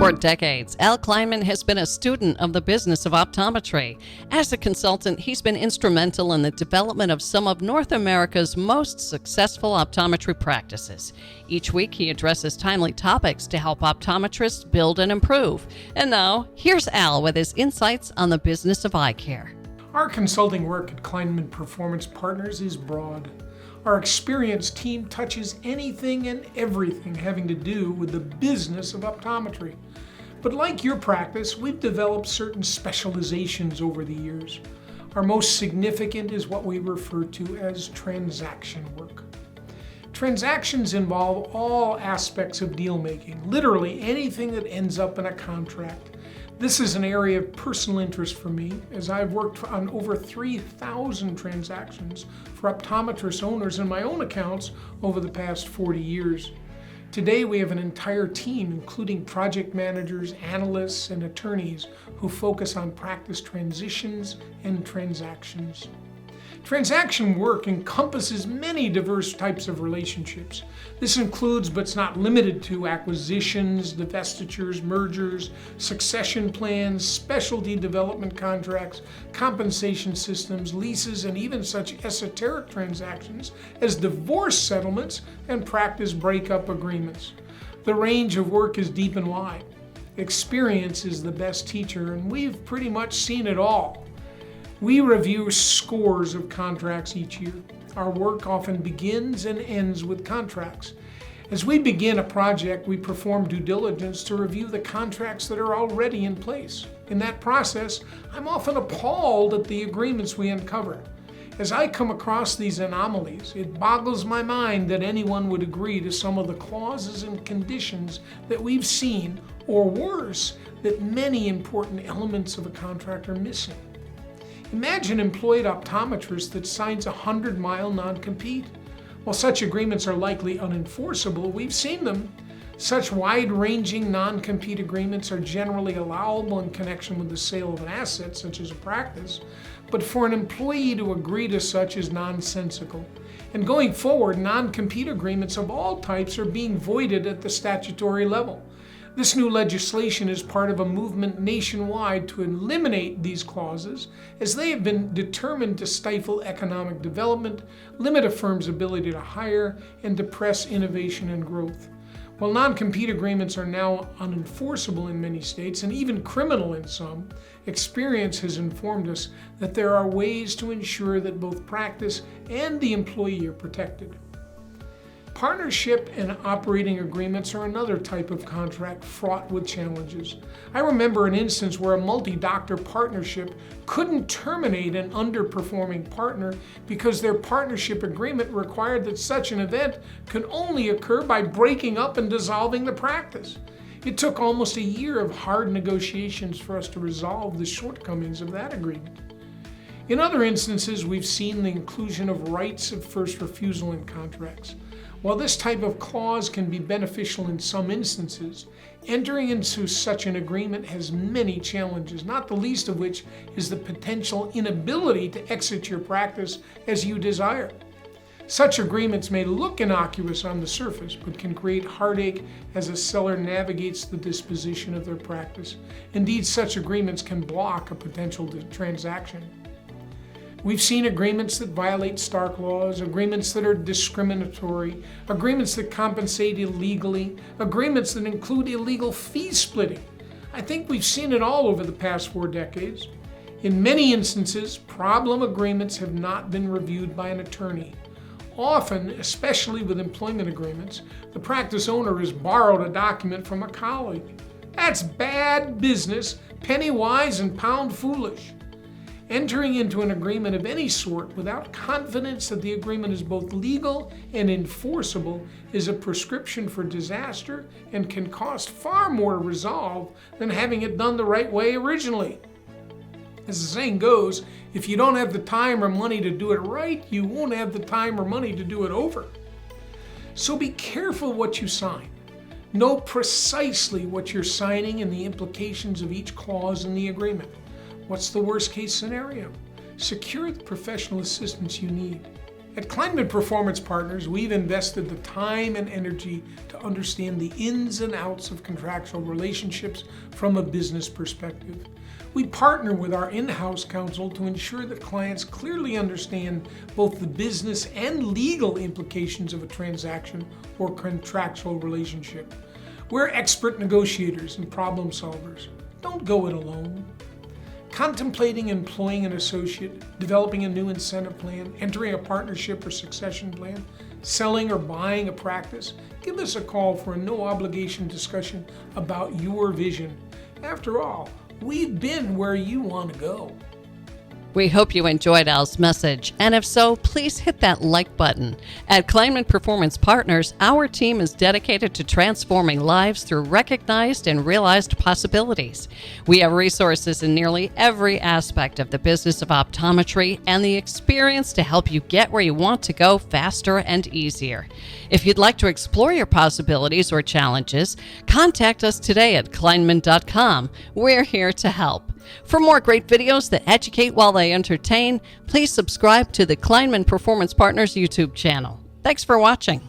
For decades, Al Cleinman has been a student of the business of optometry. As a consultant, he's been instrumental in the development of some of North America's most successful optometry practices. Each week, he addresses timely topics to help optometrists build and improve. And now, here's Al with his insights on the business of eye care. Our consulting work at Cleinman Performance Partners is broad. Our experienced team touches anything and everything having to do with the business of optometry. But like your practice, we've developed certain specializations over the years. Our most significant is what we refer to as transaction work. Transactions involve all aspects of deal making, literally anything that ends up in a contract. This is an area of personal interest for me, as I've worked on over 3,000 transactions for optometrist owners in my own accounts over the past 40 years. Today we have an entire team, including project managers, analysts, and attorneys who focus on practice transitions and transactions. Transaction work encompasses many diverse types of relationships. This includes, but is not limited to, acquisitions, divestitures, mergers, succession plans, specialty development contracts, compensation systems, leases, and even such esoteric transactions as divorce settlements and practice breakup agreements. The range of work is deep and wide. Experience is the best teacher, and we've pretty much seen it all. We review scores of contracts each year. Our work often begins and ends with contracts. As we begin a project, we perform due diligence to review the contracts that are already in place. In that process, I'm often appalled at the agreements we uncover. As I come across these anomalies, it boggles my mind that anyone would agree to some of the clauses and conditions that we've seen, or worse, that many important elements of a contract are missing. Imagine an employed optometrist that signs a 100-mile non-compete. While such agreements are likely unenforceable, we've seen them. Such wide-ranging non-compete agreements are generally allowable in connection with the sale of an asset, such as a practice, but for an employee to agree to such is nonsensical. And going forward, non-compete agreements of all types are being voided at the statutory level. This new legislation is part of a movement nationwide to eliminate these clauses, as they have been determined to stifle economic development, limit a firm's ability to hire, and depress innovation and growth. While non-compete agreements are now unenforceable in many states and even criminal in some, experience has informed us that there are ways to ensure that both practice and the employee are protected. Partnership and operating agreements are another type of contract fraught with challenges. I remember an instance where a multi-doctor partnership couldn't terminate an underperforming partner because their partnership agreement required that such an event could only occur by breaking up and dissolving the practice. It took almost a year of hard negotiations for us to resolve the shortcomings of that agreement. In other instances, we've seen the inclusion of rights of first refusal in contracts. While this type of clause can be beneficial in some instances, entering into such an agreement has many challenges, not the least of which is the potential inability to exit your practice as you desire. Such agreements may look innocuous on the surface, but can create heartache as a seller navigates the disposition of their practice. Indeed, such agreements can block a potential transaction. We've seen agreements that violate Stark laws, agreements that are discriminatory, agreements that compensate illegally, agreements that include illegal fee splitting. I think we've seen it all over the past 4 decades. In many instances, problem agreements have not been reviewed by an attorney. Often, especially with employment agreements, the practice owner has borrowed a document from a colleague. That's bad business, penny wise and pound foolish. Entering into an agreement of any sort without confidence that the agreement is both legal and enforceable is a prescription for disaster and can cost far more to resolve than having it done the right way originally. As the saying goes, if you don't have the time or money to do it right, you won't have the time or money to do it over. So be careful what you sign. Know precisely what you're signing and the implications of each clause in the agreement. What's the worst case scenario? Secure the professional assistance you need. At Cleinman Performance Partners, we've invested the time and energy to understand the ins and outs of contractual relationships from a business perspective. We partner with our in-house counsel to ensure that clients clearly understand both the business and legal implications of a transaction or contractual relationship. We're expert negotiators and problem solvers. Don't go it alone. Contemplating employing an associate, developing a new incentive plan, entering a partnership or succession plan, selling or buying a practice, give us a call for a no-obligation discussion about your vision. After all, we've been where you want to go. We hope you enjoyed Al's message, and if so, please hit that like button. At Cleinman Performance Partners, our team is dedicated to transforming lives through recognized and realized possibilities. We have resources in nearly every aspect of the business of optometry and the experience to help you get where you want to go faster and easier. If you'd like to explore your possibilities or challenges, contact us today at Cleinman.com. We're here to help. For more great videos that educate while they entertain, please subscribe to the Cleinman Performance Partners YouTube channel. Thanks for watching.